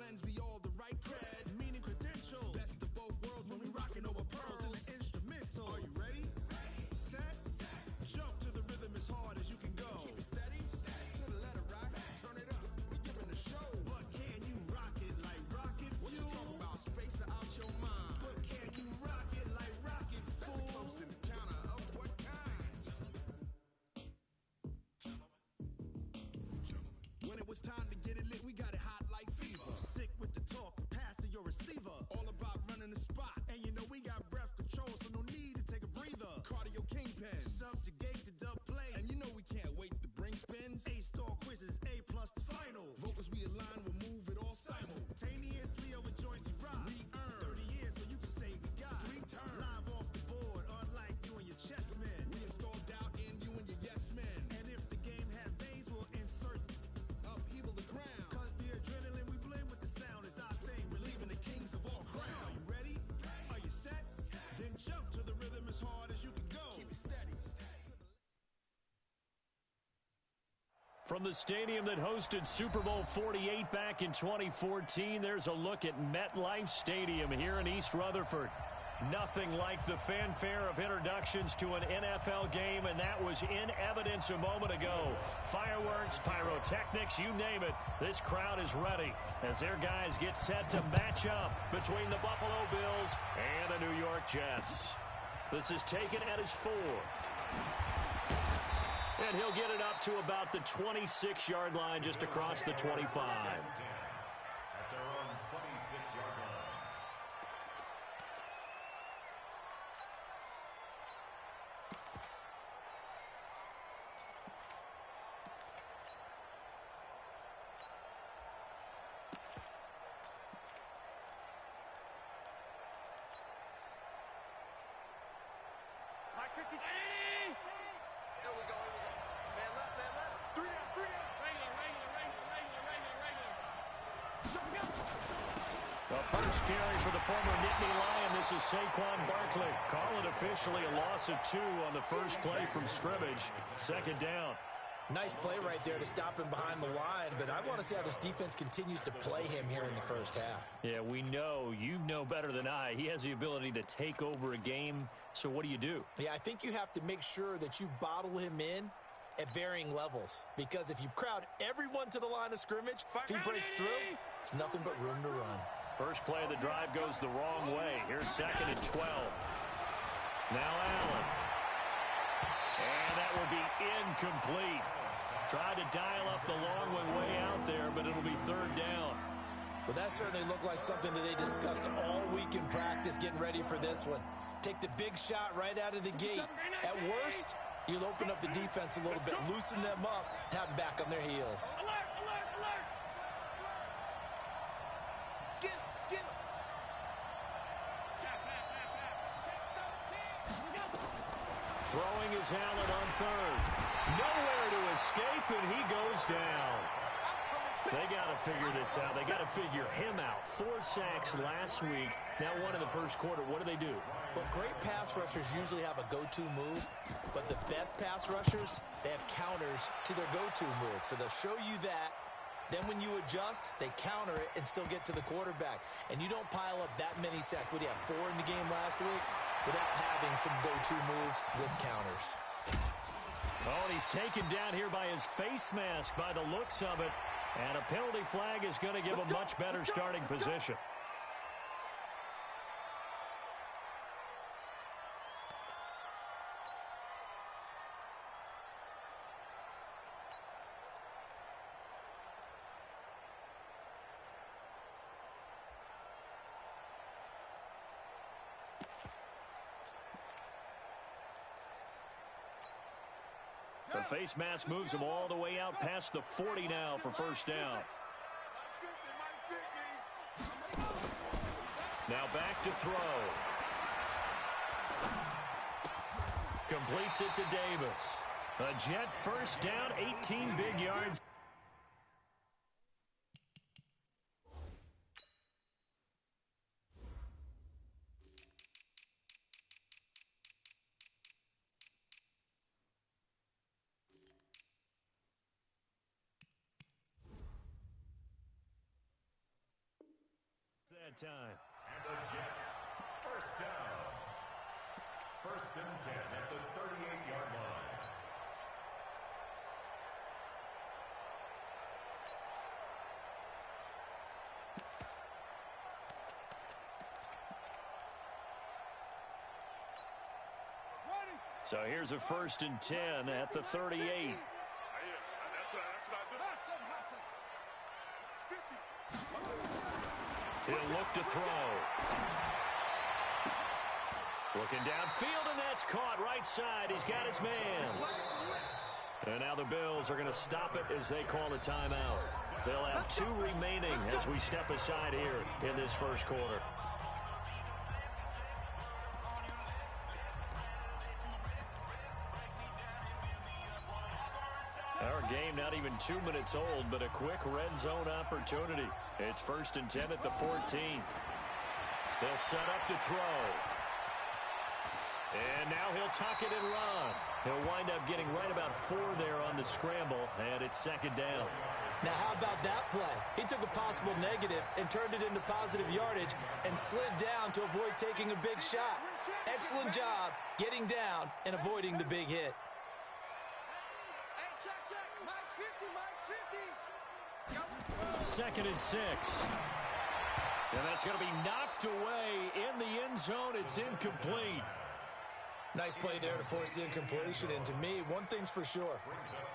lends me all the right cred, meaning credentials. Best of both worlds when we rockin' over pearls in the instrumental. Are you ready? Set. Jump to the rhythm as hard as you can go. Keep it steady. To the letter rock. Turn it up. We giving the show. But can you rock it like rocket fuel? What you talking about? Space out your mind. But can you rock it like rockets, fool? That's a close encounter of what kind? When it was time to get it lit, we got it hot like fever. Sick with the talk, pass to your receiver. All about running the spot. And you know we got breath control, so no need to take a breather. Cardio kingpin, subjugate the dub play. And you know we can't wait to bring spins. A-star quizzes, A+ the final. Vocals we align, we'll move it all simultaneously over joints we rock. We earn 30 years, so you can say we got 3 turns. Live off the board, unlike you and your chess men. We install doubt in you and your yes men. And if the game had veins, we'll insert upheaval the ground. Cause the adrenaline we blend with the sound is our thing. Relieving the kings of all crowns. Are you ready? Are you set? Then jump to the rhythm as hard as you can go. Keep it steady. From the stadium that hosted Super Bowl 48 back in 2014, there's a look at MetLife Stadium here in East Rutherford. Nothing like the fanfare of introductions to an NFL game, and that was in evidence a moment ago. Fireworks, pyrotechnics, you name it. This crowd is ready as their guys get set to match up between the Buffalo Bills and the New York Jets. This is taken at his 4. And he'll get it up to about the 26-yard line, just across the 25. At their own 26-yard line. The first carry for the former Nittany Lion. This is Saquon Barkley. Call it officially a loss of 2 on the first play from scrimmage. Second down. Nice play right there to stop him behind the line, but I want to see how this defense continues to play him here in the first half. Yeah, we know. You know better than I. He has the ability to take over a game, so what do you do? Yeah, I think you have to make sure that you bottle him in at varying levels, because if you crowd everyone to the line of scrimmage, if he breaks through, there's nothing but room to run. First play of the drive goes the wrong way. Here's 2nd and 12. Now Allen. And that will be incomplete. Tried to dial up the long one way out there, but it'll be 3rd down. Well, that certainly looked like something that they discussed all week in practice getting ready for this one. Take the big shot right out of the gate. At worst, you'll open up the defense a little bit, loosen them up, have them back on their heels. Throwing his Allen on 3rd. Nowhere to escape, and he goes down. They got to figure this out. They got to figure him out. 4 sacks last week. Now 1 in the first quarter. What do? Well, great pass rushers usually have a go-to move, but the best pass rushers, they have counters to their go-to move. So they'll show you that. Then when you adjust, they counter it and still get to the quarterback. And you don't pile up that many sacks. What do you have, 4 in the game last week? Without having some go-to moves with counters. Oh, and he's taken down here by his face mask by the looks of it. And a penalty flag is going to give him much better starting position. The face mask moves him all the way out past the 40 now for first down. Now back to throw. Completes it to Davis. A Jet first down, 18 big yards. that time. And the Jets, first down. First and 10 at the 38-yard line. So here's a first and 10 at the 38. He'll look to throw. Looking downfield, and that's caught right side. He's got his man. And now the Bills are going to stop it as they call a timeout. They'll have 2 remaining as we step aside here in this first quarter. Our game not even 2 minutes old, but a quick red zone opportunity. It's first and 10 at the 14. They'll set up to throw. And now he'll tuck it and run. He'll wind up getting right about 4 there on the scramble, and it's second down. Now, how about that play? He took a possible negative and turned it into positive yardage and slid down to avoid taking a big shot. Excellent job getting down and avoiding the big hit. Second and 6. And that's going to be knocked away in the end zone. It's incomplete. Nice play there to force the incompletion. And to me, one thing's for sure.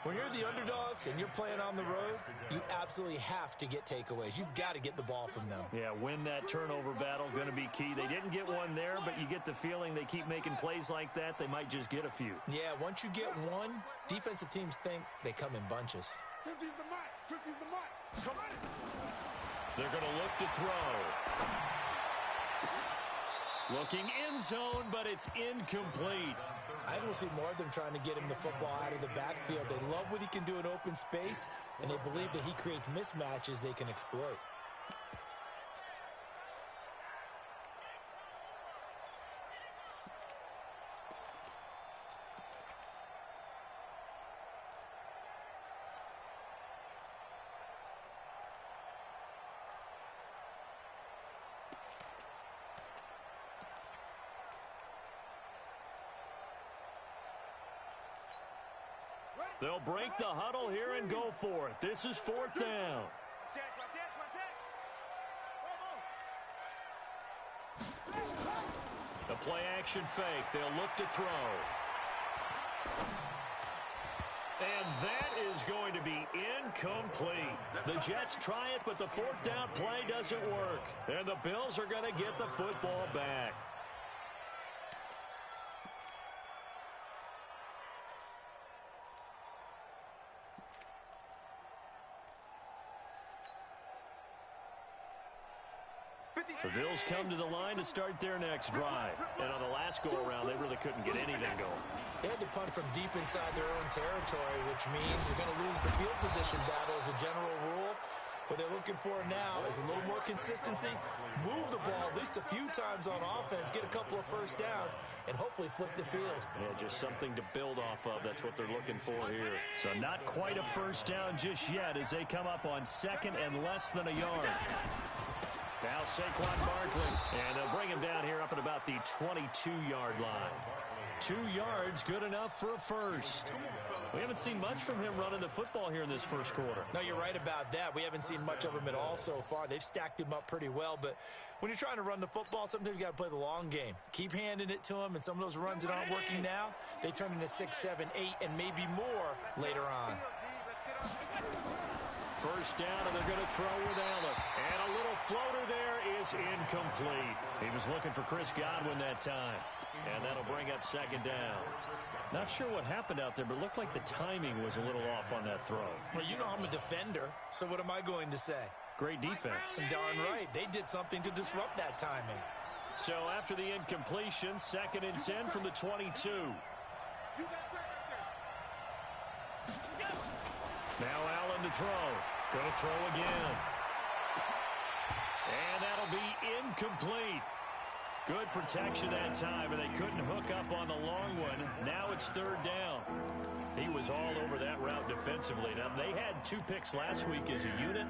When you're the underdogs and you're playing on the road, you absolutely have to get takeaways. You've got to get the ball from them. Yeah, win that turnover battle, going to be key. They didn't get one there, but you get the feeling they keep making plays like that, they might just get a few. Yeah, once you get one, defensive teams think they come in bunches. 50's the mark. 50's the mark. Come on. They're going to look to throw. Looking end zone, but it's incomplete. I will see more of them trying to get him the football out of the backfield. They love what he can do in open space, and they believe that he creates mismatches they can exploit. They'll break the huddle here and go for it. This is fourth down. The play action fake. They'll look to throw. And that is going to be incomplete. The Jets try it, but the fourth down play doesn't work. And the Bills are going to get the football back. The Bills come to the line to start their next drive. And on the last go-around, they really couldn't get anything going. They had to punt from deep inside their own territory, which means they're going to lose the field position battle as a general rule. What they're looking for now is a little more consistency, move the ball at least a few times on offense, get a couple of first downs, and hopefully flip the field. Yeah, just something to build off of. That's what they're looking for here. So not quite a first down just yet as they come up on second and less than a yard. Now Saquon Barkley, and they'll bring him down here up at about the 22-yard line. 2 yards, good enough for a first. We haven't seen much from him running the football here in this first quarter. No, you're right about that. We haven't seen much of him at all so far. They've stacked him up pretty well, but when you're trying to run the football, sometimes you got to play the long game. Keep handing it to him, and some of those runs that aren't working now, they turn into 6, 7, 8, and maybe more later on. First down, and they're going to throw with Allen. And a little floater there is incomplete. He was looking for Chris Godwin that time. And that'll bring up second down. Not sure what happened out there, but it looked like the timing was a little off on that throw. Well, you know I'm a defender, so what am I going to say? Great defense. Darn right. They did something to disrupt that timing. So after the incompletion, second and 10 from the 22. Now Allen to throw. Going to throw again. And that'll be incomplete. Good protection that time, and they couldn't hook up on the long one. Now it's third down. He was all over that route defensively. Now, they had 2 picks last week as a unit.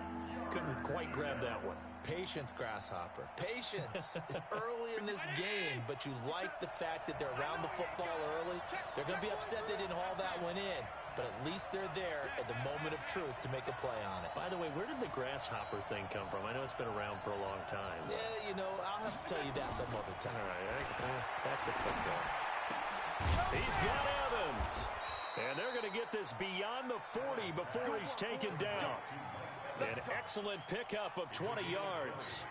couldn't quite grab that one. Patience, Grasshopper. Patience is early in this game, but you like the fact that they're around the football early. They're going to be upset they didn't haul that one in, but at least they're there at the moment of truth to make a play on it. By the way, where did the grasshopper thing come from? I know it's been around for a long time. Yeah, you know, I'll have to tell you that some other time. All right, back to football. He's got Evans. And they're going to get this beyond the 40 before he's taken down. An excellent pickup of 20 yards.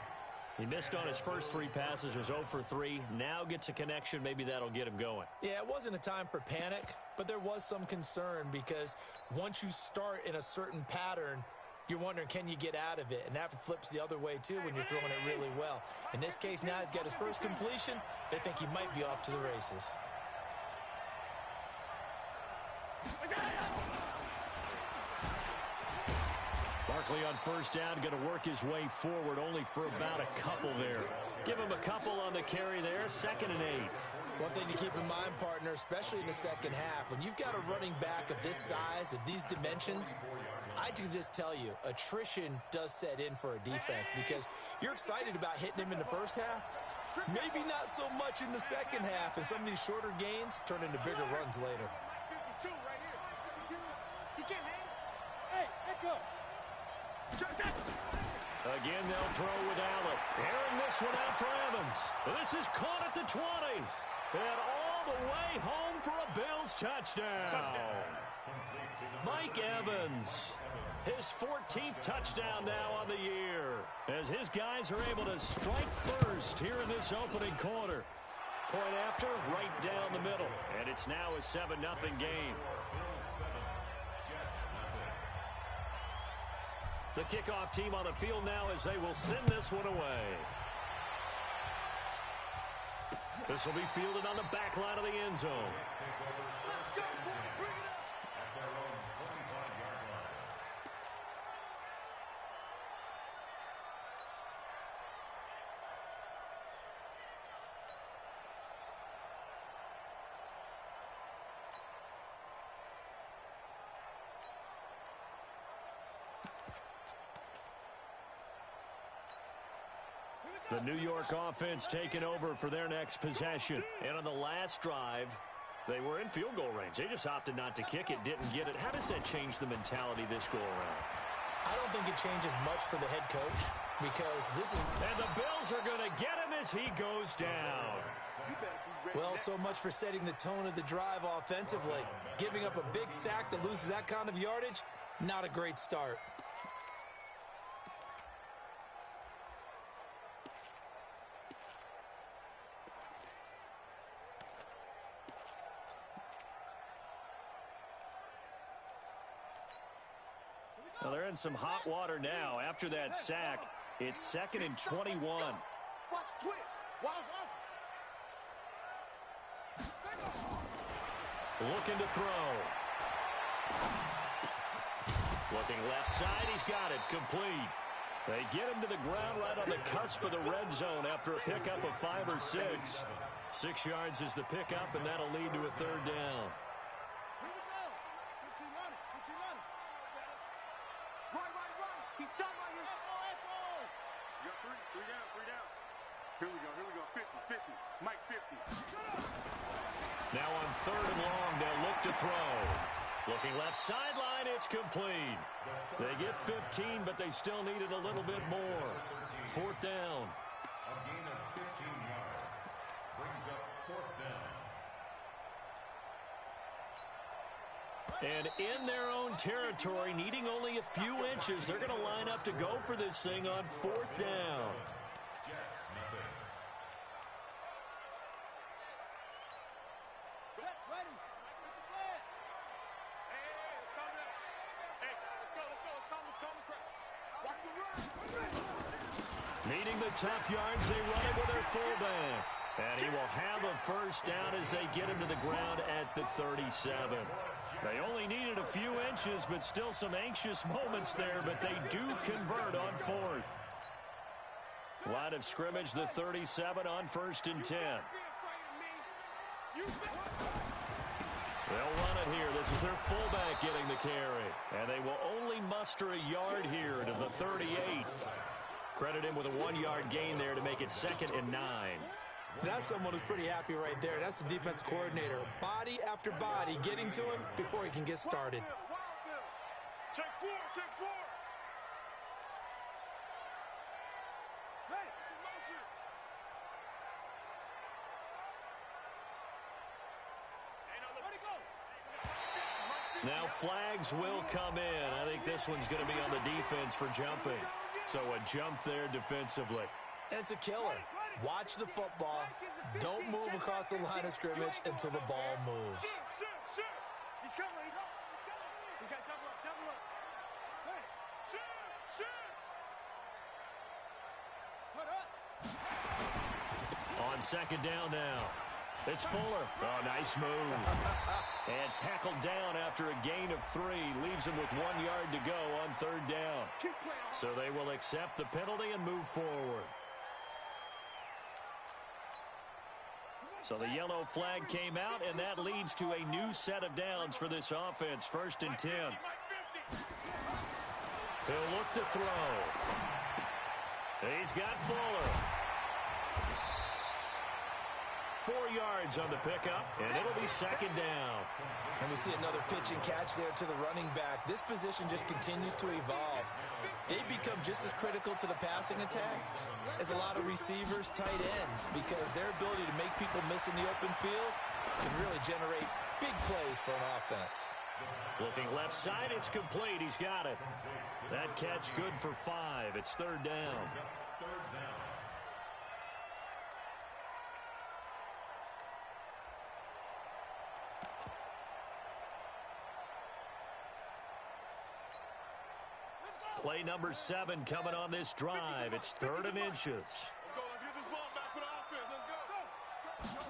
He missed on his first 3 passes, was 0 for 3. Now gets a connection. Maybe that'll get him going. Yeah, it wasn't a time for panic, but there was some concern because once you start in a certain pattern, you're wondering, can you get out of it? And that flips the other way, too, when you're throwing it really well. In this case, now he's got his first completion. They think he might be off to the races. Barkley on first down, going to work his way forward, only for about a couple there. Give him a couple on the carry there, 2nd and 8. One thing to keep in mind, partner, especially in the second half, when you've got a running back of this size, of these dimensions, I can just tell you, attrition does set in for a defense because you're excited about hitting him in the first half. Maybe not so much in the second half, and some of these shorter gains turn into bigger runs later. 52 right here. You can't hang. Hey, let go. Again, they'll throw with Allen. Airing this one out for Evans. This is caught at the 20. And all the way home for a Bills touchdown. Mike Evans, his 14th touchdown now on the year, as his guys are able to strike first here in this opening quarter. Point after, right down the middle. And it's now a 7-0 game. The kickoff team on the field now as they will send this one away. This will be fielded on the back line of the end zone. Let's go, boy. Bring it up. At their own 25-yard line. The New York offense taking over for their next possession. And on the last drive, they were in field goal range. They just opted not to kick it, didn't get it. How does that change the mentality this go around? I don't think it changes much for the head coach because this is... And the Bills are going to get him as he goes down. Well, so much for setting the tone of the drive offensively. Giving up a big sack that loses that kind of yardage, not a great start. Well, they're in some hot water now. After that sack, it's 2nd and 21. Watch twitch. Watch. Looking to throw. Looking left side. He's got it. Complete. They get him to the ground right on the cusp of the red zone after a pickup of 5 or 6. 6 yards is the pickup, and that'll lead to a 3rd down. He's done right here. You got 3 down. Here we go. 50. Mike 50. Now on 3rd and long, they'll look to throw. Looking left sideline, it's complete. They get 15, but they still needed a little bit more. 4th down. A gain of 15 yards. Brings up 4th down. And in their own territory, needing only a few inches, they're going to line up to go for this thing on 4th down. Jets, nothing. Ready. Watch the run. Needing the tough yards, they run it with their fullback. And he will have a first down as they get him to the ground at the 37. They only needed a few inches, but still some anxious moments there, but they do convert on 4th. Line of scrimmage, the 37 on 1st and 10. They'll run it here. This is their fullback getting the carry. And they will only muster a yard here to the 38. Credit him with a 1-yard gain there to make it 2nd and 9. That's someone who's pretty happy right there. That's the defense coordinator. Body after body getting to him before he can get started. Take 4, take 4. Hey, now flags will come in. I think this one's going to be on the defense for jumping. So a jump there defensively. And it's a killer. Watch the football. Don't move across the line of scrimmage until the ball moves. He's coming. We got double up, double up. Hey, shoot. Put up. On 2nd down now. It's Fuller. Oh, nice move. And tackled down after a gain of 3. Leaves him with 1 yard to go on 3rd down. So they will accept the penalty and move forward. So the yellow flag came out, and that leads to a new set of downs for this offense. 1st and 10. He'll look to throw. He's got Fuller. 4 yards on the pickup, and it'll be 2nd down. And we see another pitch and catch there to the running back. This position just continues to evolve. They become just as critical to the passing attack as a lot of receivers, tight ends, because their ability to make people miss in the open field can really generate big plays for an offense. Looking left side, it's complete. He's got it. That catch good for 5. It's 3rd down. Play number 7 coming on this drive. It's 3rd and inches. Let's go. Let's get this ball back for the offense. Let's go.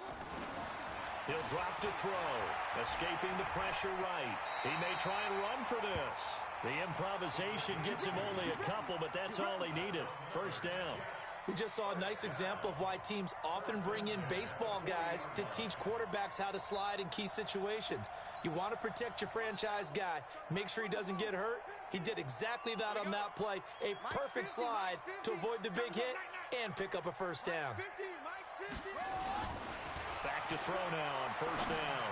He'll drop to throw. Escaping the pressure right. He may try and run for this. The improvisation gets him only a couple, but that's all he needed. 1st down. We just saw a nice example of why teams often bring in baseball guys to teach quarterbacks how to slide in key situations. You want to protect your franchise guy. Make sure he doesn't get hurt. He did exactly that on that play. A perfect slide to avoid the big hit and pick up a 1st down. Back to throw now on 1st down.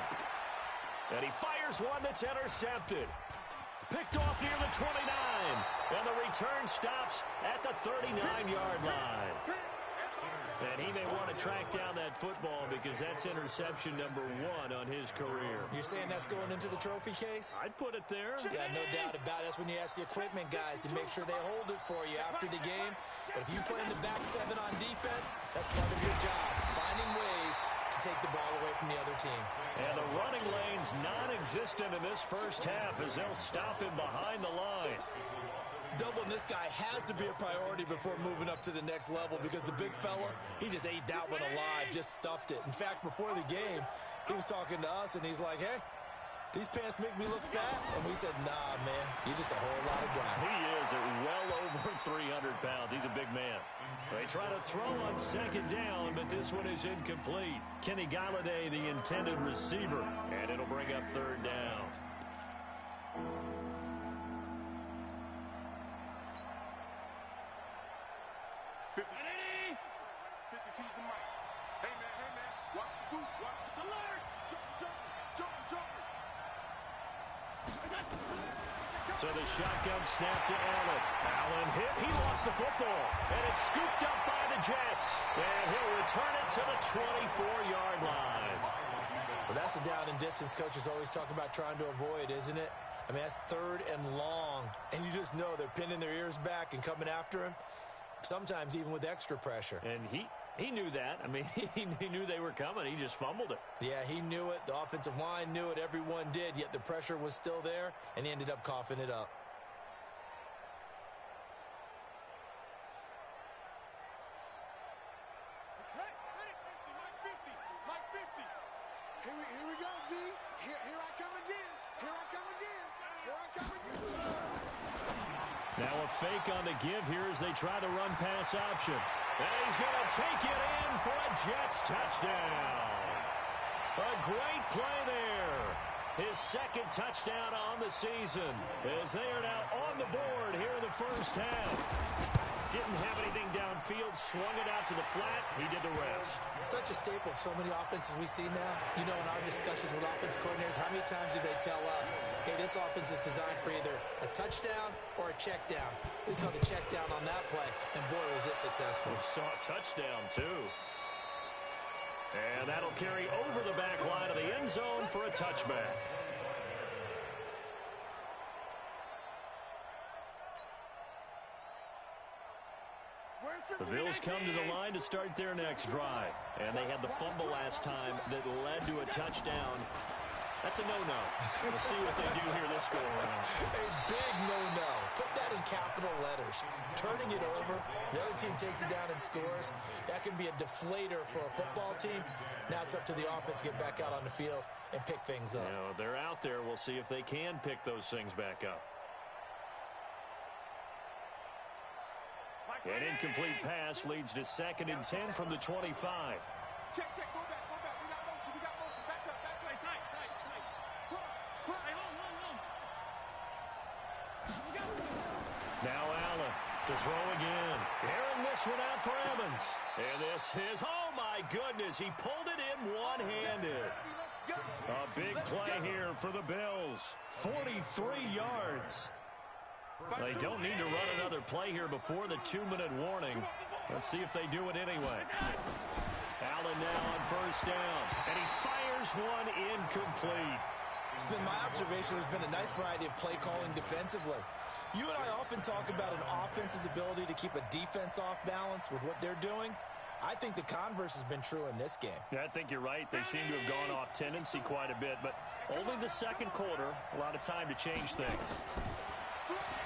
And he fires one that's intercepted. Picked off near the 29. And the return stops at the 39-yard line. And he may want to track down that football because that's interception number 1 on his career. You're saying that's going into the trophy case? I'd put it there. Yeah, no doubt about it. That's when you ask the equipment guys to make sure they hold it for you after the game. But if you play in the back 7 on defense, that's part of your job, finding ways to take the ball away from the other team. And the running lane's non-existent in this 1st half as they'll stop him behind the line. Doubling this guy has to be a priority before moving up to the next level because the big fella, he just ate that one alive, just stuffed it. In fact, before the game, he was talking to us, and he's like, hey, these pants make me look fat? And we said, nah, man, you're just a whole lot of guy. He is at well over 300 pounds. He's a big man. They try to throw on 2nd down, but this one is incomplete. Kenny Galladay, the intended receiver, and it'll bring up 3rd down. So the shotgun snap to Allen. Allen hit. He lost the football. And it's scooped up by the Jets. And he'll return it to the 24-yard line. Well, that's a down and distance coaches always talk about trying to avoid, isn't it? I mean, that's 3rd and long. And you just know they're pinning their ears back and coming after him, sometimes even with extra pressure. And he knew that. I mean, he knew they were coming. He just fumbled it. Yeah, he knew it. The offensive line knew it. Everyone did, yet the pressure was still there, and he ended up coughing it up. Here we go, D. Here I come again. Here I come again. Here I come again. Now a fake on the give here as they try the run pass option. And he's going to take it in for a Jets touchdown. A great play there. His second touchdown on the season, as they are now on the board here in the first half. Didn't have anything downfield, swung it out to the flat. He did the rest. Such a staple of so many offenses we see now. You know, in our discussions with offense coordinators, how many times do they tell us, hey, this offense is designed for either a touchdown or a check down. We saw the check down on that play, and boy, was it successful. We saw a touchdown, too. And that'll carry over the back line of the end zone for a touchback. The Bills come to the line to start their next drive. And they had the fumble last time that led to a touchdown. That's a no-no. We'll see what they do here this go-around. A big no-no. Put that in capital letters. Turning it over, the other team takes it down and scores. That can be a deflator for a football team. Now it's up to the offense to get back out on the field and pick things up. You know, they're out there. We'll see if they can pick those things back up. An incomplete pass leads to 2nd and 10 from the 25. Check, go back. We got motion. Back up, tight. Cross. Hey, hold. Now Allen to throw again. Airing this one out for Evans. And this is, oh my goodness, he pulled it in one-handed. A big play here for the Bills. 43 yards. They don't need to run another play here before the 2-minute warning. Let's see if they do it anyway. Allen now on first down, and he fires one incomplete. It's been my observation there's been a nice variety of play calling defensively. You and I often talk about an offense's ability to keep a defense off balance with what they're doing. I think the converse has been true in this game. Yeah, I think you're right. They seem to have gone off tendency quite a bit, but only the second quarter, a lot of time to change things.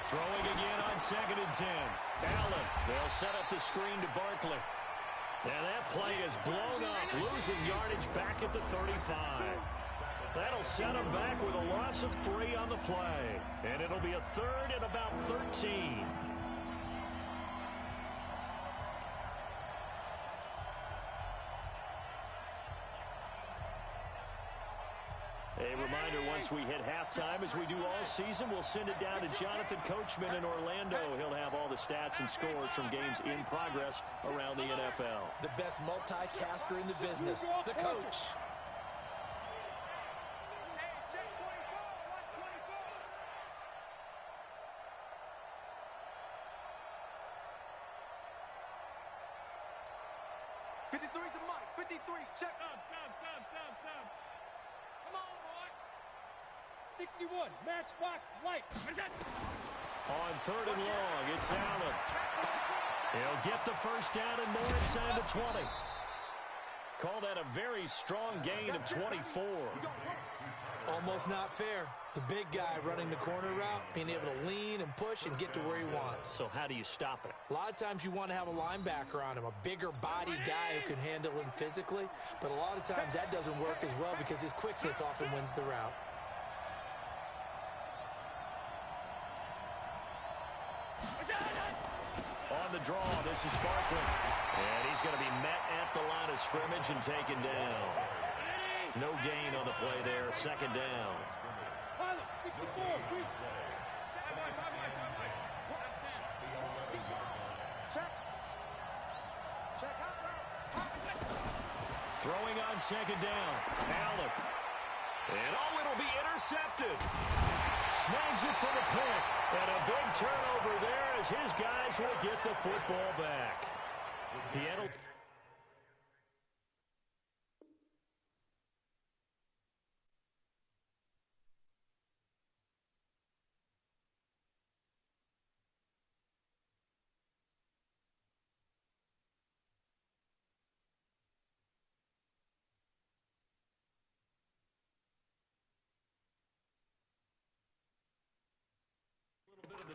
Throwing again on 2nd and 10. Allen, they'll set up the screen to Barkley. And that play is blown up, losing yardage back at the 35. That'll set him back with a loss of 3 on the play. And it'll be a 3rd and about 13. A reminder, once we hit halftime, as we do all season, we'll send it down to Jonathan Coachman in Orlando. He'll have all the stats and scores from games in progress around the NFL. The best multitasker in the business, the coach. Check. Sub. Come on, boy. 61, matchbox light. On 3rd and long, it's Allen. He'll get the first down and more inside the 20. Call that a very strong gain of 24. Almost not fair. The big guy running the corner route, being able to lean and push and get to where he wants. So how do you stop it? A lot of times you want to have a linebacker on him, a bigger body guy who can handle him physically. But a lot of times that doesn't work as well because his quickness often wins the route. On the draw, this is Barkley. And he's going to be met at the line of scrimmage and taken down. No gain on the play there. 2nd down. Throwing on 2nd down. Allen. And it'll be intercepted. Snags it for the pick. And a big turnover there as his guys will get the football back. He had a...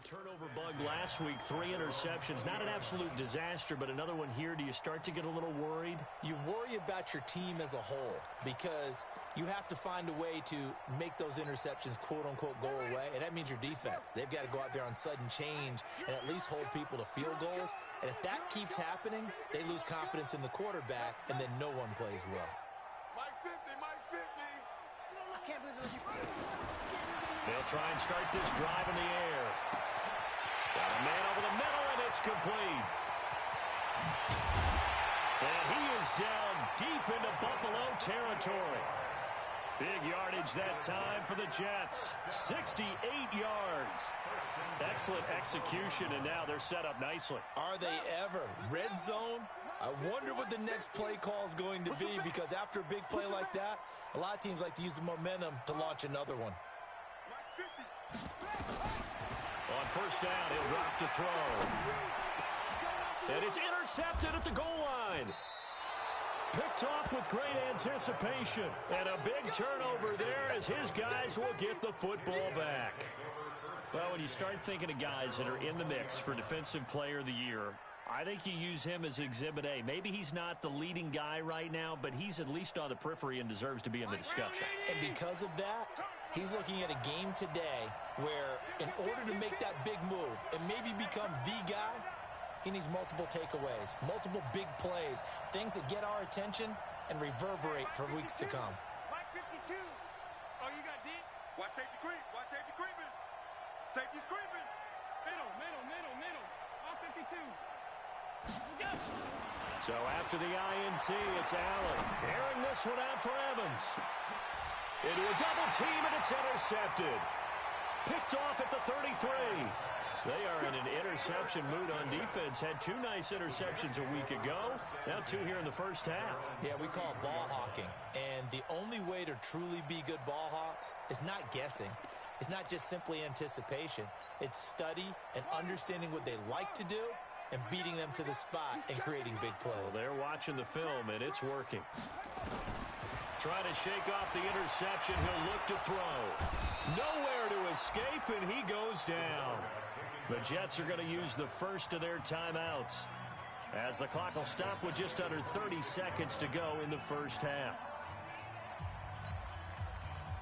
turnover bug last week, 3 interceptions. Not an absolute disaster, but another one here. Do you start to get a little worried? You worry about your team as a whole because you have to find a way to make those interceptions, quote-unquote, go away, and that means your defense. They've got to go out there on sudden change and at least hold people to field goals, and if that keeps happening, they lose confidence in the quarterback, and then no one plays well. They'll try and start this drive in the air. Got a man over the middle, and it's complete. And he is down deep into Buffalo territory. Big yardage that time for the Jets. 68 yards. Excellent execution, and now they're set up nicely. Are they ever? Red zone? I wonder what the next play call is going to be, because after a big play like that, a lot of teams like to use the momentum to launch another one. On first down, he'll drop to throw. And it's intercepted at the goal line. Picked off with great anticipation. And a big turnover there as his guys will get the football back. Well, when you start thinking of guys that are in the mix for Defensive Player of the Year, I think you use him as Exhibit A. Maybe he's not the leading guy right now, but he's at least on the periphery and deserves to be in the discussion. And because of that, he's looking at a game today where in order to make that big move and maybe become the guy, he needs multiple takeaways, multiple big plays, things that get our attention and reverberate for weeks to come. Mike 52. Oh, you got D? Watch safety creep. Watch safety creeping. Safety's creeping. Middle. All 52. Go. So after the INT, it's Allen. Airing this one out for Evans. Into a double team, and it's intercepted. Picked off at the 33. They are in an interception mood on defense. Had two nice interceptions a week ago. Now two here in the first half. Yeah, we call it ball hawking. And the only way to truly be good ball hawks is not guessing. It's not just simply anticipation. It's study and understanding what they like to do and beating them to the spot and creating big plays. Well, they're watching the film, and it's working. Trying to shake off the interception. He'll look to throw. Nowhere to escape, and he goes down. The Jets are going to use the first of their timeouts as the clock will stop with just under 30 seconds to go in the first half.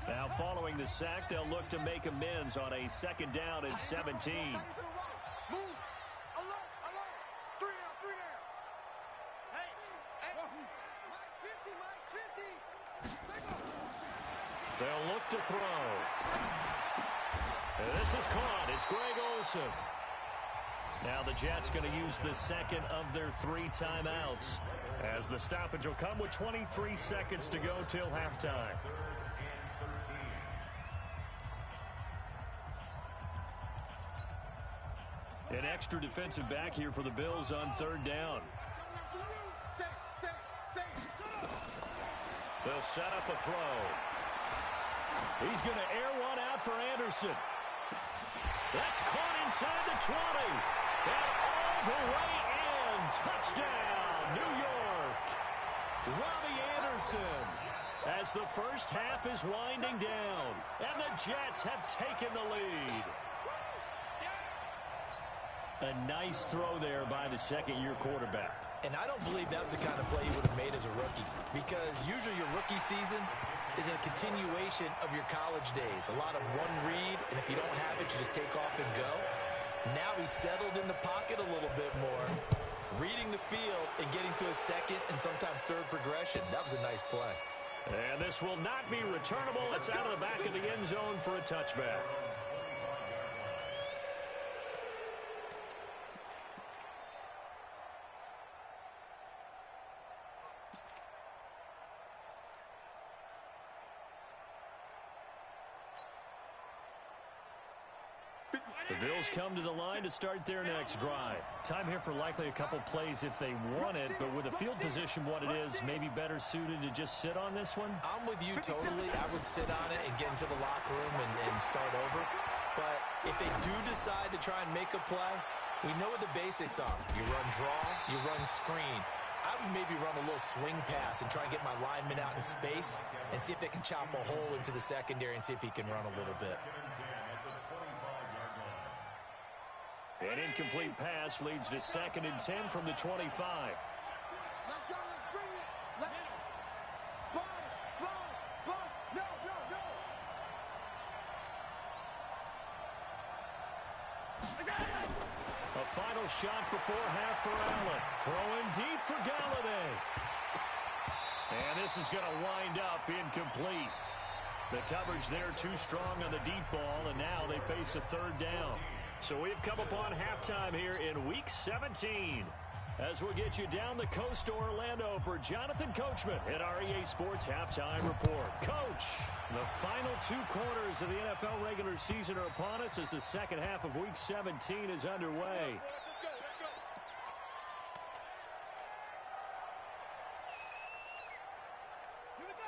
Now, following the sack, they'll look to make amends on a second down and 17. They'll look to throw. And this is caught. It's Greg Olsen. Now the Jets going to use the second of their three timeouts as the stoppage will come with 23 seconds to go till halftime. An extra defensive back here for the Bills on third down. They'll set up a throw. He's going to air one out for Anderson. That's caught inside the 20. And all the way in. Touchdown, New York. Robbie Anderson. As the first half is winding down. And the Jets have taken the lead. A nice throw there by the second-year quarterback. And I don't believe that was the kind of play he would have made as a rookie, because usually your rookie season is a continuation of your college days. A lot of one read, and if you don't have it, you just take off and go. Now he's settled in the pocket a little bit more, reading the field and getting to a second and sometimes third progression. That was a nice play. And this will not be returnable. It's out of the back of the end zone for a touchback. The Bills come to the line to start their next drive. Time here for likely a couple plays if they want it, but with the field position what it is, maybe better suited to just sit on this one? I'm with you totally. I would sit on it and get into the locker room and start over. But if they do decide to try and make a play, we know what the basics are. You run draw, you run screen. I would maybe run a little swing pass and try and get my lineman out in space and see if they can chop a hole into the secondary and see if he can run a little bit. An incomplete pass leads to 2nd and 10 from the 25. Let's go, let's bring it. Spot. No. A final shot before half for Allen. Throwing deep for Galladay. And this is going to wind up incomplete. The coverage there too strong on the deep ball, and now they face a third down. So we've come upon halftime here in Week 17. As we'll get you down the coast to Orlando for Jonathan Coachman at our EA Sports Halftime Report. Coach, the final 2 quarters of the NFL regular season are upon us as the second half of Week 17 is underway.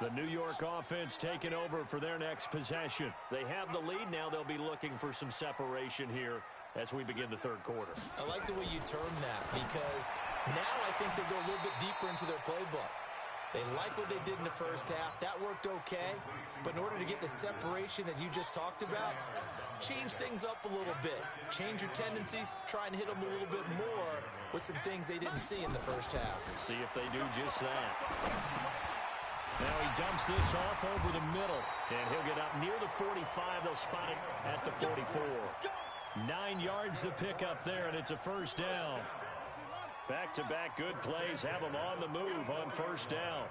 The New York offense taking over for their next possession. They have the lead. Now they'll be looking for some separation here as we begin the third quarter. I like the way you term that because now I think they go a little bit deeper into their playbook. They like what they did in the first half. That worked okay. But in order to get the separation that you just talked about, change things up a little bit. Change your tendencies. Try and hit them a little bit more with some things they didn't see in the first half. See if they do just that. Now he dumps this off over the middle, and he'll get up near the 45. They'll spot it at the 44. 9 yards to pick up there, and it's a first down. Back-to-back good plays have them on the move on first down.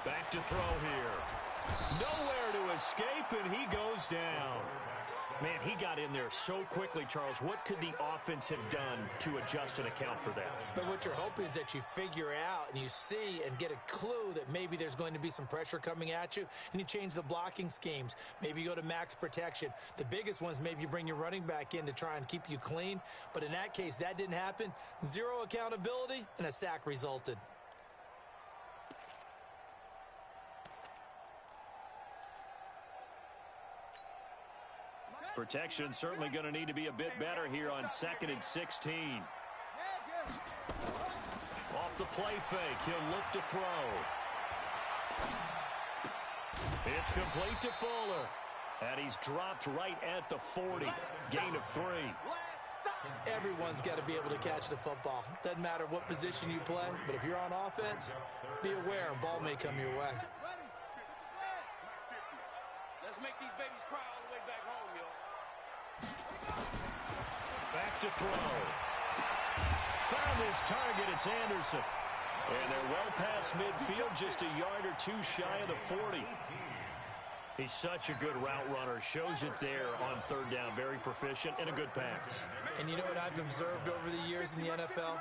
Back to throw here. Nowhere to escape, and he goes down. Man, he got in there so quickly, Charles. What could the offense have done to adjust and account for that? But what you're hoping is that you figure out and you see and get a clue that maybe there's going to be some pressure coming at you, and you change the blocking schemes. Maybe you go to max protection. The biggest one is maybe you bring your running back in to try and keep you clean. But in that case, that didn't happen. 0 accountability, and a sack resulted. Protection certainly going to need to be a bit better here on 2nd and 16. Off the play fake, he'll look to throw. It's complete to Fuller. And he's dropped right at the 40. Gain of 3. Everyone's got to be able to catch the football. Doesn't matter what position you play, but if you're on offense, be aware a ball may come your way. Let's make these babies cry all the way back home, yo. Back to throw. Found his target. It's Anderson. And they're well past midfield, just a yard or 2 shy of the 40. He's such a good route runner. Shows it there on third down. Very proficient and a good pass. And you know what I've observed over the years in the NFL?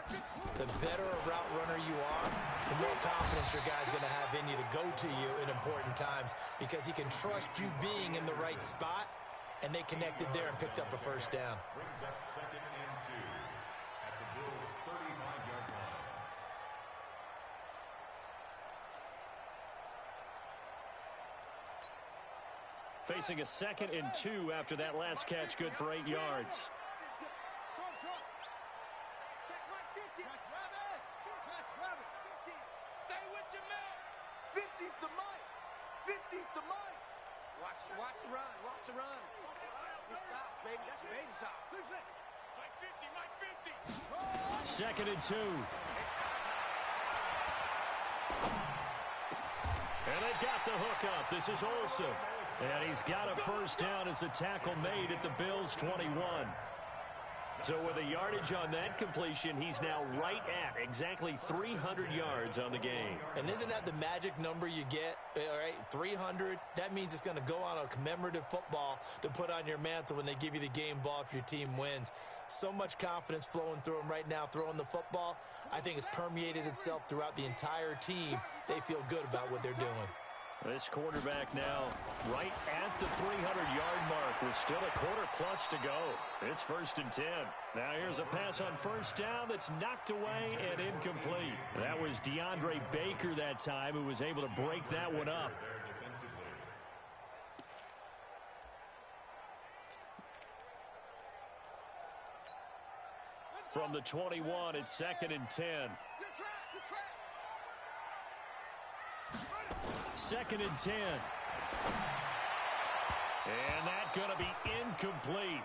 The better a route runner you are, the more confidence your guy's going to have in you to go to you in important times because he can trust you being in the right spot, and they connected there and picked up a first down. Brings up 2nd and 2 at the Bills' 35-yard line. Facing a 2nd and 2 after that last catch, good for 8 yards. Stay with your man. 50's the mic. 50's the mic. Watch the run. Watch the run. It's soft, baby. That's baby soft. Mike 50. Mike 50. 2nd and 2. And they got the hook up. This is Olsen. And he's got a first down as the tackle made at the Bills' 21. So with a yardage on that completion, he's now right at exactly 300 yards on the game. And isn't that the magic number you get? All right, 300. That means it's going to go on a commemorative football to put on your mantle when they give you the game ball if your team wins. So much confidence flowing through him right now, throwing the football. I think it's permeated itself throughout the entire team. They feel good about what they're doing. This quarterback now right at the 300-yard mark with still a quarter plus to go. It's 1st and 10. Now here's a pass on first down that's knocked away and incomplete. That was DeAndre Baker that time who was able to break that one up. From the 21, it's 2nd and 10. 2nd and 10. And that's going to be incomplete.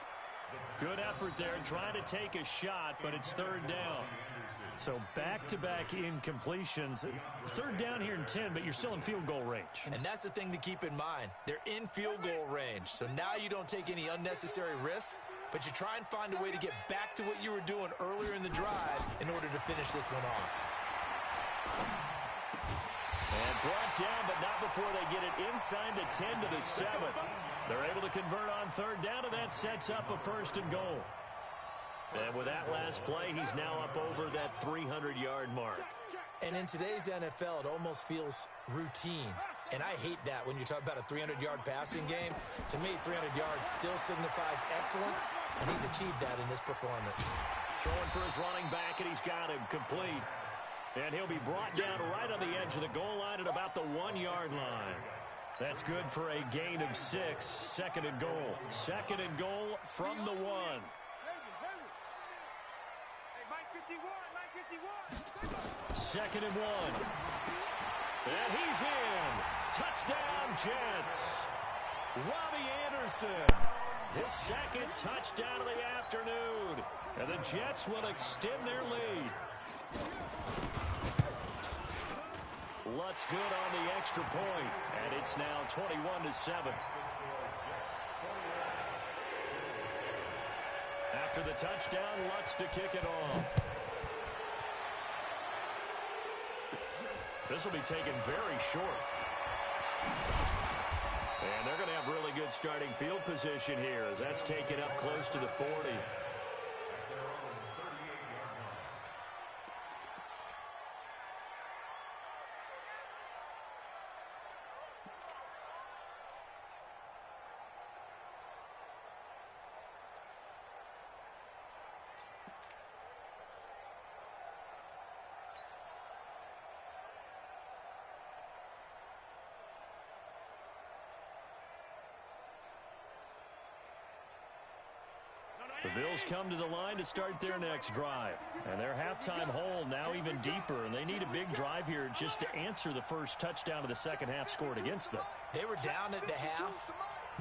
Good effort there trying to take a shot, but it's 3rd down. So back-to-back incompletions. 3rd down here in 10, but you're still in field goal range. And that's the thing to keep in mind. They're in field goal range. So now you don't take any unnecessary risks, but you try and find a way to get back to what you were doing earlier in the drive in order to finish this one off. And brought down, but not before they get it inside the 10 to the 7. They're able to convert on third down, and that sets up a 1st and goal. And with that last play, he's now up over that 300-yard mark. And in today's NFL, it almost feels routine. And I hate that when you talk about a 300-yard passing game. To me, 300 yards still signifies excellence, and he's achieved that in this performance. Throwing for his running back, and he's got him complete. And he'll be brought down right on the edge of the goal line at about the 1-yard line. That's good for a gain of 6. 2nd and goal. 2nd and goal from the 1. Second and 1. And he's in. Touchdown, Jets. Robbie Anderson. His 2nd touchdown of the afternoon. And the Jets will extend their lead. Lutz good on the extra point. And it's now 21-7. After the touchdown, Lutz to kick it off. This will be taken very short. And they're going to have really good starting field position here as that's taken up close to the 40. The Bills come to the line to start their next drive. And their halftime hole now even deeper, and they need a big drive here just to answer the first touchdown of the second half scored against them. They were down at the half.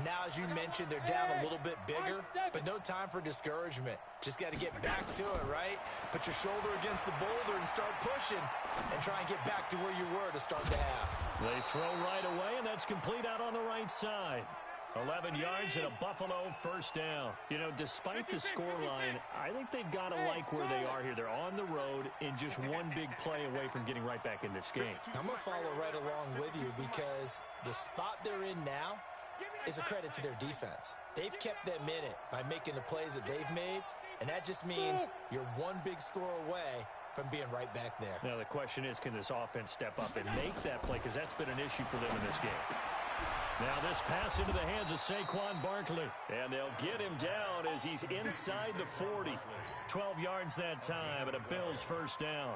Now, as you mentioned, they're down a little bit bigger, but no time for discouragement. Just got to get back to it, right? Put your shoulder against the boulder and start pushing and try and get back to where you were to start the half. They throw right away, and that's complete out on the right side. 11 yards and a Buffalo first down. You know, despite the scoreline, I think they've got to like where they are here. They're on the road and just one big play away from getting right back in this game. I'm going to follow right along with you because the spot they're in now is a credit to their defense. They've kept them in it by making the plays that they've made, and that just means you're one big score away from being right back there. Now, the question is, can this offense step up and make that play? Because that's been an issue for them in this game. Now this pass into the hands of Saquon Barkley. And they'll get him down as he's inside the 40. 12 yards that time and a Bills first down.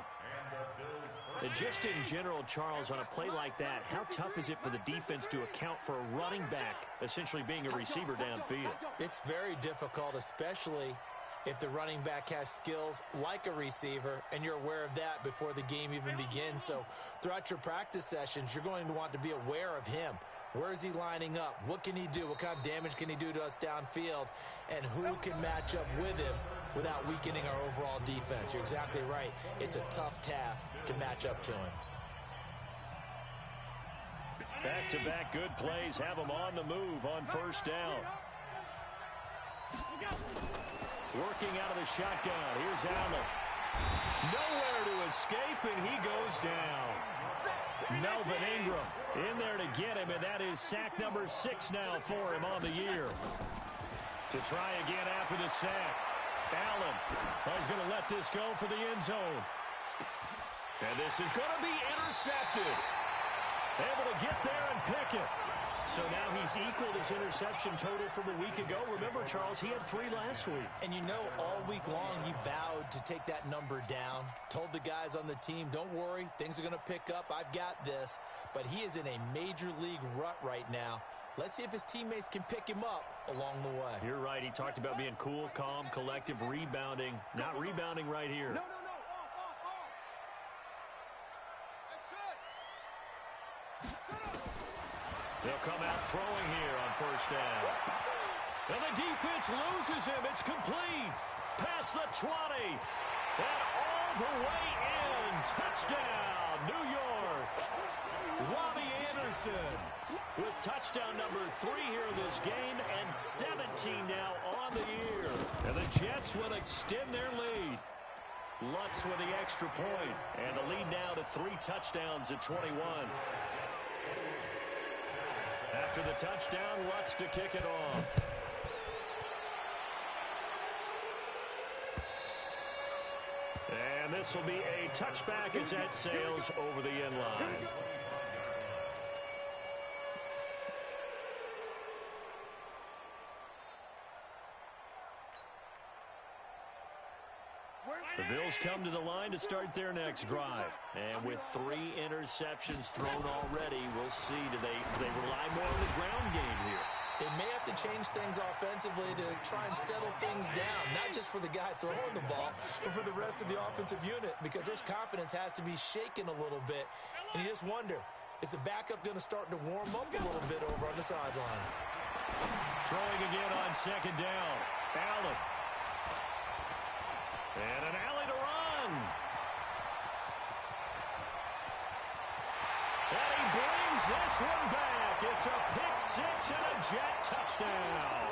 And just in general, Charles, on a play like that, how tough is it for the defense to account for a running back essentially being a receiver downfield? It's very difficult, especially if the running back has skills like a receiver, and you're aware of that before the game even begins. So throughout your practice sessions, you're going to want to be aware of him. Where is he lining up? What can he do? What kind of damage can he do to us downfield? And who can match up with him without weakening our overall defense? You're exactly right. It's a tough task to match up to him. Back-to-back good plays have him on the move on first down. Working out of the shotgun. Here's Allen. Nowhere to escape, and he goes down. Melvin Ingram in there to get him, and that is sack number 6 now for him on the year. To try again after the sack. Allen is going to let this go for the end zone. And this is going to be intercepted. Able to get there and pick it. So now he's equaled his interception total from a week ago. Remember, Charles, he had 3 last week. And you know, all week long he vowed to take that number down. Told the guys on the team, don't worry, things are going to pick up. I've got this. But he is in a major league rut right now. Let's see if his teammates can pick him up along the way. You're right. He talked about being cool, calm, collective, rebounding. Not rebounding right here. They'll come out throwing here on first down. And the defense loses him. It's complete. Past the 20. And all the way in. Touchdown, New York. Robbie Anderson with touchdown number 3 here in this game and 17 now on the year. And the Jets will extend their lead. Lutz with the extra point. And the lead now now to 3 touchdowns at 21. After the touchdown, Lutz to kick it off. And this will be a touchback as that sails over the end line. The Bills come to the line to start their next drive. And with 3 interceptions thrown already, we'll see, do they rely more on the ground game here? They may have to change things offensively to try and settle things down, not just for the guy throwing the ball, but for the rest of the offensive unit, because their confidence has to be shaken a little bit. And you just wonder, is the backup going to start to warm up a little bit over on the sideline? Throwing again on second down. Allen. And an alley to run. And he brings this one back. It's a pick-6 and a jet touchdown.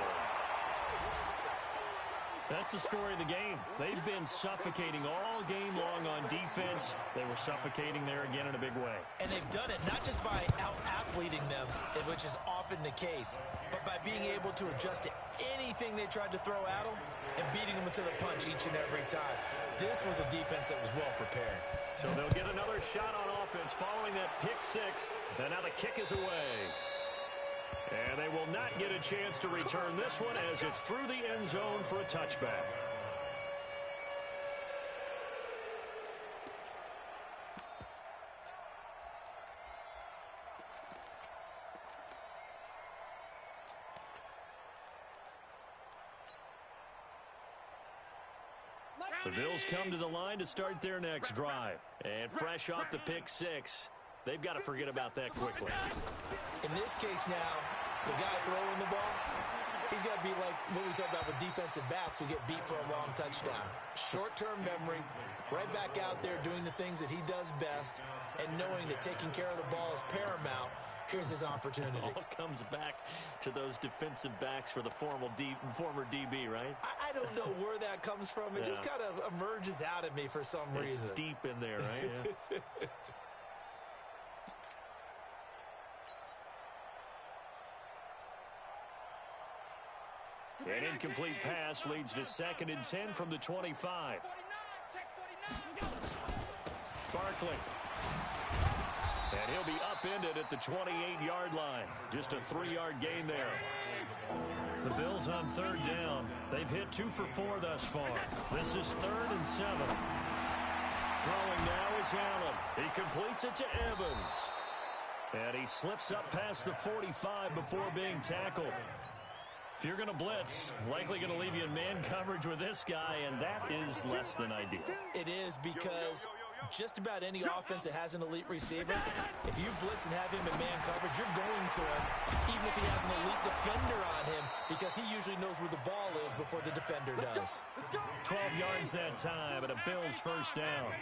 That's the story of the game. They've been suffocating all game long on defense. They were suffocating there again in a big way. And they've done it not just by out-athleting them, which is often the case, but by being able to adjust to anything they tried to throw at them and beating them into the punch each and every time. This was a defense that was well prepared. So they'll get another shot on offense following that pick-6. And now the kick is away. And they will not get a chance to return this one as it's through the end zone for a touchback. The Bills come to the line to start their next drive. And fresh off the pick-6, they've got to forget about that quickly. In this case now, the guy throwing the ball, he's got to be like what we talk about with defensive backs who get beat for a long touchdown. Short-term memory, right back out there doing the things that he does best, and knowing that taking care of the ball is paramount. Here's his opportunity. It all comes back to those defensive backs for the former DB, right? I don't know where that comes from. It just kind of emerges out of me for some reason. It's deep in there, right? Yeah. An incomplete pass leads to 2nd and 10 from the 25. Barkley. And he'll be upended at the 28-yard line. Just a 3-yard gain there. The Bills on 3rd down. They've hit 2 for 4 thus far. This is 3rd and 7. Throwing now is Allen. He completes it to Evans. And he slips up past the 45 before being tackled. If you're going to blitz, likely going to leave you in man coverage with this guy, and that is less than ideal. It is, because just about any offense that has an elite receiver, if you blitz and have him in man coverage, you're going to him, even if he has an elite defender on him, because he usually knows where the ball is before the defender does. 12 yards that time, and a Bills first down.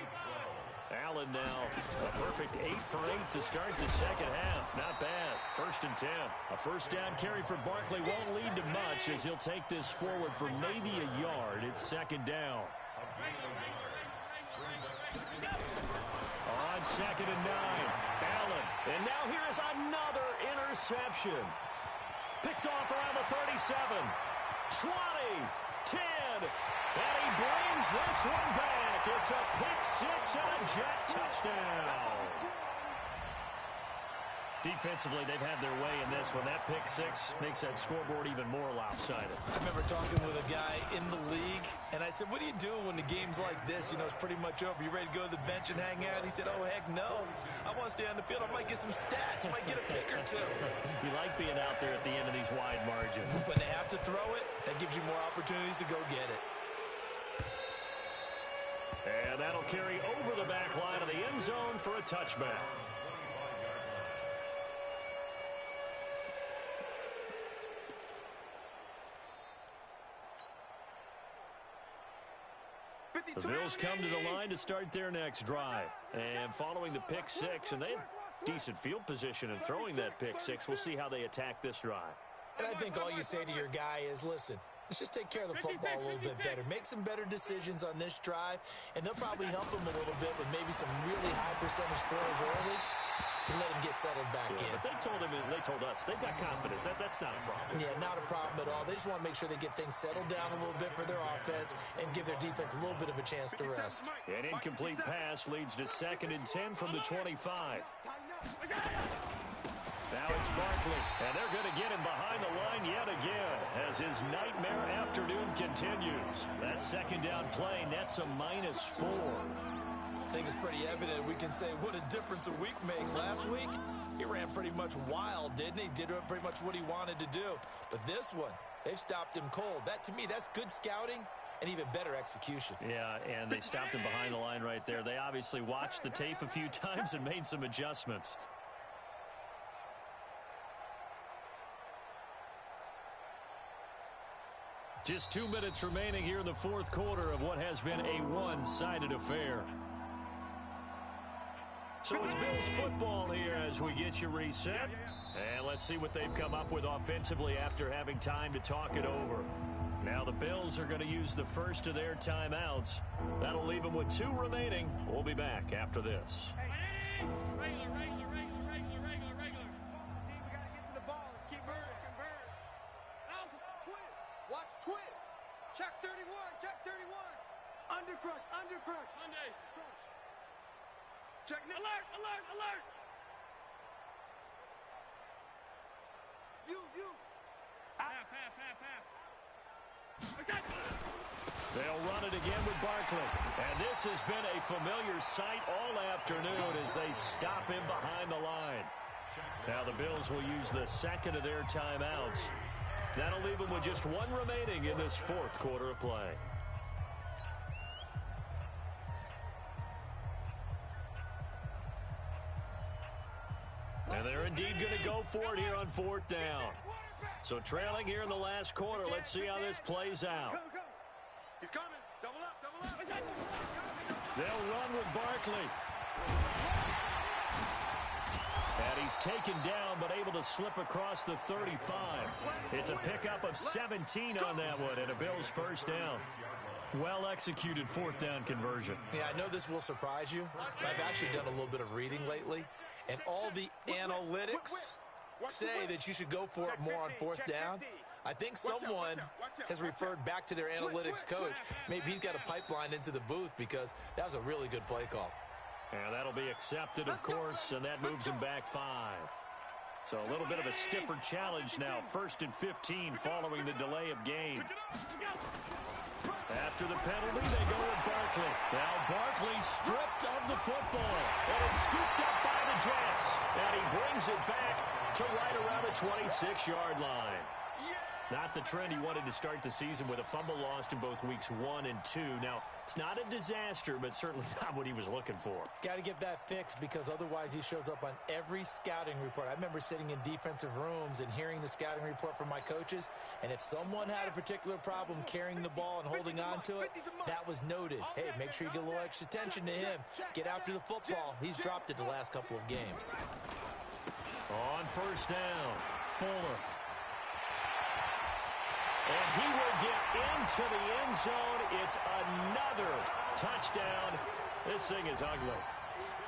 Allen now a perfect 8 for 8 to start the second half. Not bad. 1st and 10. A first down carry for Barkley won't lead to much as he'll take this forward for maybe a yard. It's 2nd down. On 2nd and 9. Allen. And now here is another interception. Picked off around the 37. 20. 10. And he brings this one back. It's a pick-6 and a jet touchdown. Defensively, they've had their way in this one. That pick-6 makes that scoreboard even more lopsided. I remember talking with a guy in the league, and I said, what do you do when the game's like this? You know, it's pretty much over. You ready to go to the bench and hang out? He said, oh, heck no. I want to stay on the field. I might get some stats. I might get a pick or 2. You like being out there at the end of these wide margins. When they have to throw it, that gives you more opportunities to go get it. And that'll carry over the back line of the end zone for a touchback. The Bills come to the line to start their next drive. And following the pick-6, and they have decent field position in throwing that pick-6. We'll see how they attack this drive. And I think all you say to your guy is, listen, Let's just take care of the football a little bit better. Make some better decisions on this drive, and they'll probably help them a little bit with maybe some really high percentage throws early to let him get settled back in. But they told us they've got confidence. That's not a problem. Yeah, not a problem at all. They just want to make sure they get things settled down a little bit for their offense and give their defense a little bit of a chance to rest. An incomplete pass leads to 2nd and 10 from the 25. Now it's Barkley, and they're going to get him behind the line yet again as his nightmare afternoon continues. That 2nd down play nets a -4. I think it's pretty evident. We can say what a difference a week makes. Last week, he ran pretty much wild, didn't he? Did pretty much what he wanted to do. But this one, they've stopped him cold. That, to me, that's good scouting and even better execution. Yeah, and they stopped him behind the line right there. They obviously watched the tape a few times and made some adjustments. Just 2 minutes remaining here in the 4th quarter of what has been a one-sided affair. So it's Bills football here as we get you reset. And let's see what they've come up with offensively after having time to talk it over. Now the Bills are going to use the first of their timeouts. That'll leave them with 2 remaining. We'll be back after this. Regular. See, we got to get to the ball. Let's keep moving. Twist. Watch twist. Check 31. Under crush. Monday. Check. Alert. You. Half. They'll run it again with Barkley. And this has been a familiar sight all afternoon as they stop him behind the line. Now the Bills will use the 2nd of their timeouts. That'll leave them with just 1 remaining in this 4th quarter of play. And they're indeed going to go for it here on 4th down. So trailing here in the last quarter, let's see how this plays out. Go. He's coming. Double up. They'll run with Barkley. And he's taken down, but able to slip across the 35. It's a pickup of 17 on that one, and a Bills 1st down. Well-executed 4th down conversion. Yeah, I know this will surprise you. I've actually done a little bit of reading lately, and all the analytics say that you should go for it more on 4th down. I think someone has referred back to their analytics coach. Maybe he's got a pipeline into the booth because that was a really good play call. And that'll be accepted, of course, and that moves him back 5. So a little bit of a stiffer challenge now. 1st and 15 following the delay of game. After the penalty, they go with Barkley. Now Barkley stripped of the football, and it's scooped up by the Jets. And he brings it back to right around the 26-yard line. Not the trend he wanted to start the season with, a fumble lost in both weeks 1 and 2. Now, it's not a disaster, but certainly not what he was looking for. Got to get that fixed because otherwise he shows up on every scouting report. I remember sitting in defensive rooms and hearing the scouting report from my coaches, and if someone had a particular problem carrying the ball and holding on to it, that was noted. Hey, make sure you get a little extra attention to him. Get after the football. He's dropped it the last couple of games. On 1st down, Fuller. And he will get into the end zone. It's another touchdown. This thing is ugly.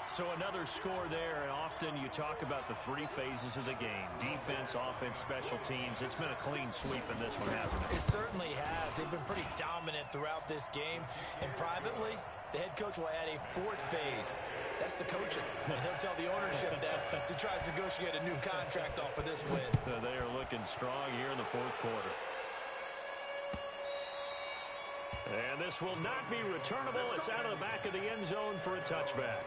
So another score there, and often you talk about the 3 phases of the game. Defense, offense, special teams. It's been a clean sweep in this one, hasn't it? It certainly has. They've been pretty dominant throughout this game. And privately, the head coach will add a 4th phase. That's the coaching. And he'll tell the ownership that as he tries to negotiate a new contract off of this win. They are looking strong here in the 4th quarter. And this will not be returnable. It's out of the back of the end zone for a touchback.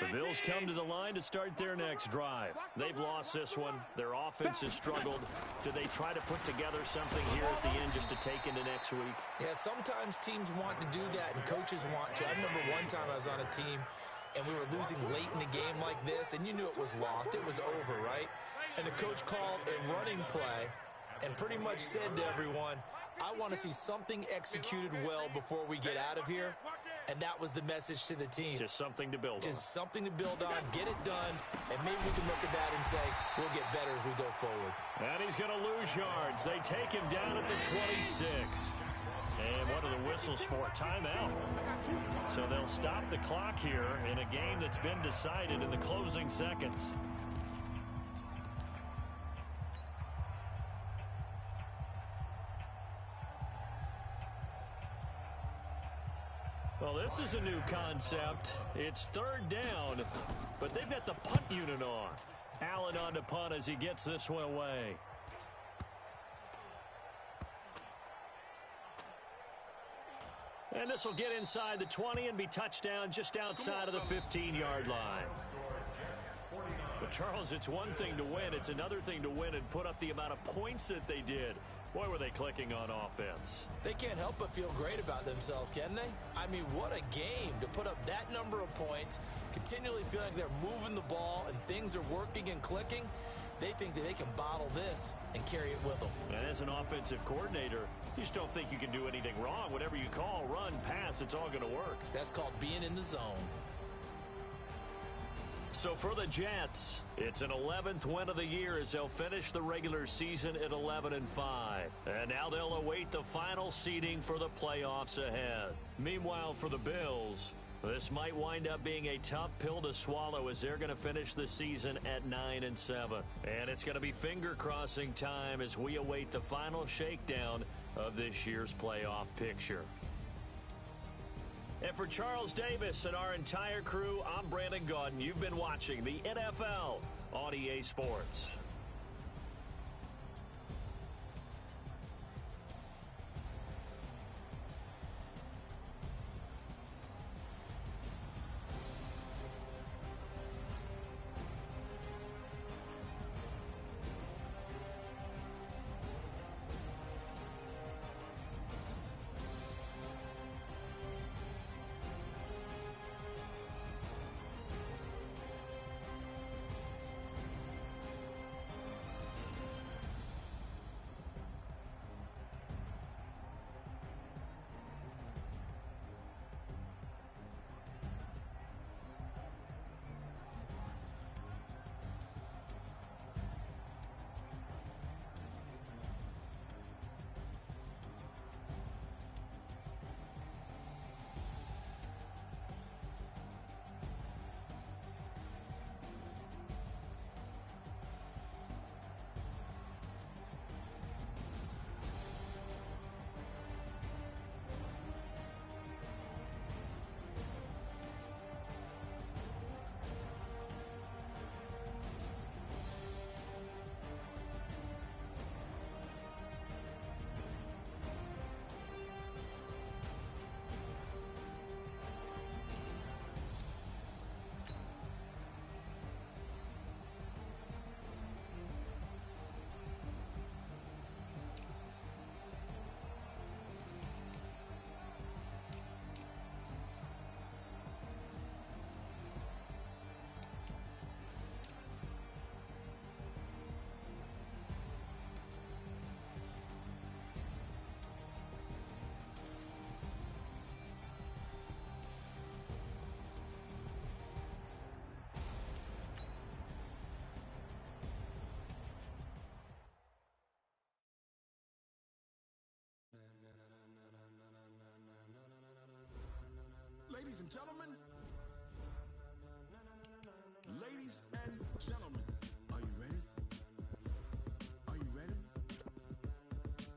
The Bills come to the line to start their next drive. They've lost this one. Their offense has struggled. Do they try to put together something here at the end just to take into next week? Yeah, sometimes teams want to do that and coaches want to. I remember one time I was on a team and we were losing late in the game like this, and you knew it was lost. It was over, right? And the coach called a running play and pretty much said to everyone, I want to see something executed well before we get out of here. And that was the message to the team. Just something to build on. Just something to build on, get it done, and maybe we can look at that and say, we'll get better as we go forward. And he's going to lose yards. They take him down at the 26. And what are the whistles for? Timeout. So they'll stop the clock here in a game that's been decided in the closing seconds. Well, this is a new concept. It's third down, but they've got the punt unit on. Allen on to punt as he gets this one away. And this will get inside the 20 and be touchdown just outside of the 15-yard line. But, Charles, it's one thing to win. It's another thing to win and put up the amount of points that they did. Boy, were they clicking on offense. They can't help but feel great about themselves, can they? I mean, what a game to put up that number of points, continually feel like they're moving the ball and things are working and clicking. They think that they can bottle this and carry it with them. And as an offensive coordinator, you just don't think you can do anything wrong. Whatever you call, run, pass, it's all going to work. That's called being in the zone. So for the Jets, it's an 11th win of the year as they'll finish the regular season at 11-5. And now they'll await the final seeding for the playoffs ahead. Meanwhile, for the Bills, this might wind up being a tough pill to swallow as they're going to finish the season at 9-7. And it's going to be finger-crossing time as we await the final shakedown of this year's playoff picture. And for Charles Davis and our entire crew, I'm Brandon Gaudin. You've been watching the NFL on EA Sports. Ladies and gentlemen, ladies and gentlemen, are you ready? Are you ready?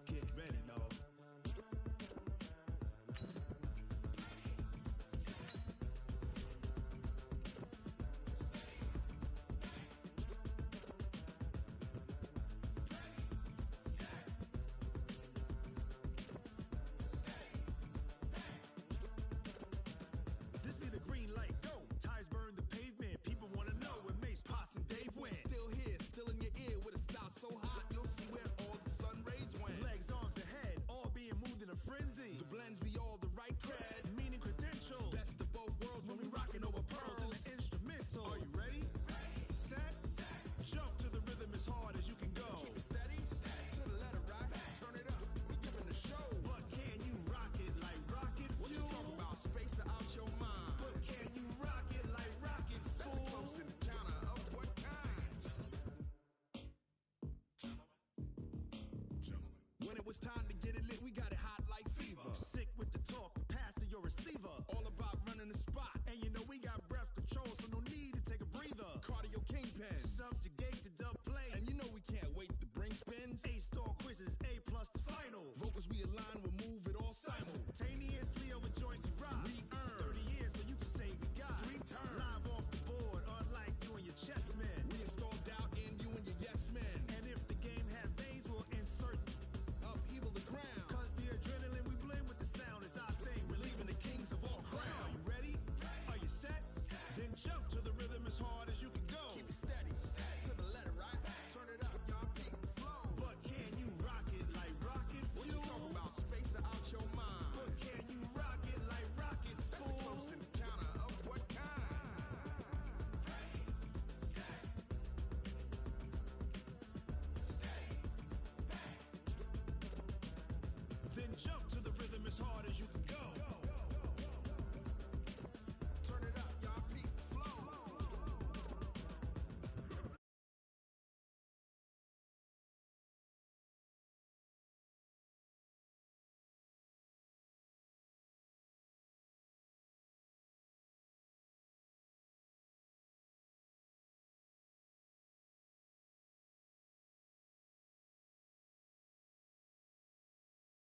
Get ready, dog. This be the green light, go. Tires burn the pavement. People want to know where Mace, Poss, and Dave went. Still here, still in your ear with a style so hot, you'll see where all the sun rays went. Legs, arms, and head, all being moved in a frenzy. The blends be all the right cred, meaning credentials. Best of both worlds when we rocking over pearls in the instrumental. Are you ready? Set, jump to the rhythm as hard as you can go. Keep it steady, to the letter right. Turn it up, we giving the show. But can you rock it like rocket fuel? What you talking about, space or out? it's time to get it lit, we got it hot like fever. Sick with the talk, pass to your receiver. All about running the spot, and you know we got breath control, so no need to take a breather. Cardio kingpin, subjugate the dub play, and you know we can't wait to bring spins. A-star quizzes, A+ the final. Vocals we align with